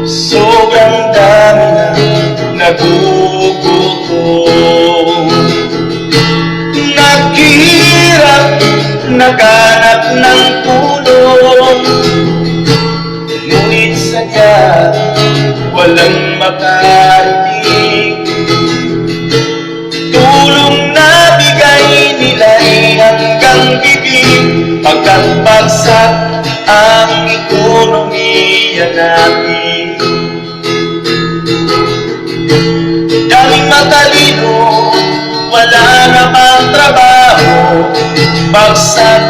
Sobrang dami na nagugutom, naghihirap, naghanap ng tulong, ngunit sadya walang makarinig. Tulong na bigay nila'y hanggang bibig, pagkat bagsak ang ekonomiya natin. Daming matalino, wala namang trabaho, bagsak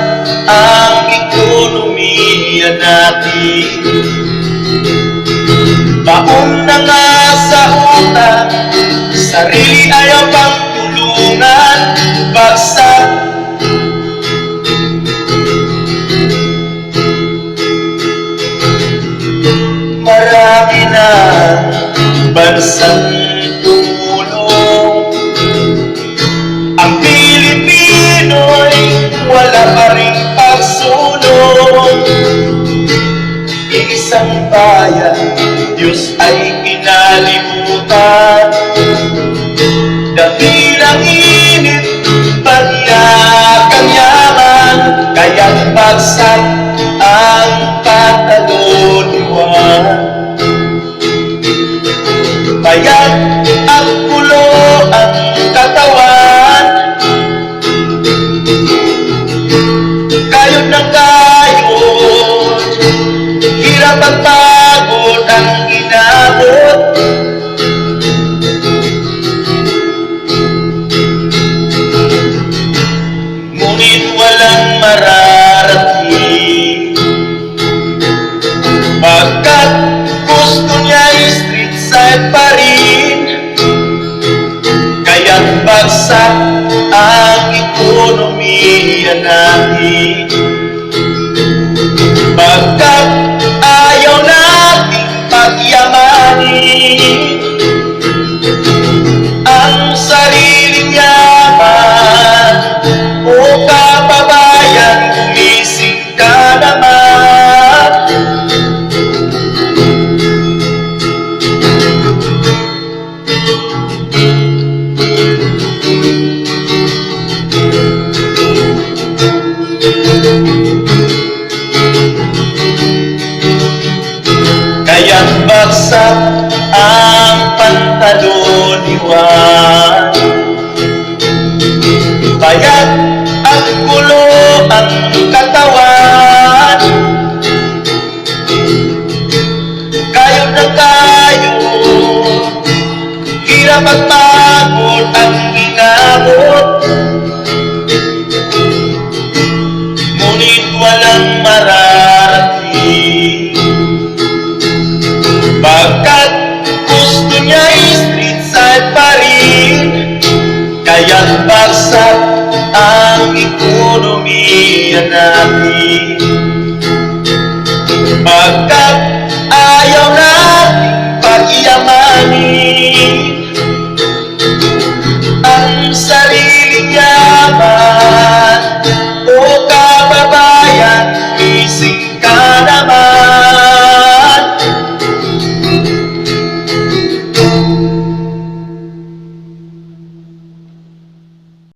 ang ekonomiya natin. Baon na nga sa utang, sarili ayaw pang tulungan, bagsak. Marami na bansang tumulong, ang Pilipino'y wala pa rin pagsulong. Isang bayan, Diyos ay kinalimutan, dakilang init, panyakang yaman, kaya't bagsak ang kataloniwan. Payat at pulo ang katawan, kayod ng kayod, hirap at pagod ang inabot. Ngunit walang mararating, pagkat gusto niya street side pa rin, kaya't bagsak ang ekonomiya natin. Pagkat ayaw nating pagyamanin ang sariling yaman, o kababayan, gumising ka naman. Kaya't bagsak ang pantaloniwan, payat at gulo ang katawan, kayod na kayod, hirap at pagod ang inabot. Ngunit walang mararating, pagkat gusto niya street side pa rin, kaya't bagsak ang ekonomiya natin.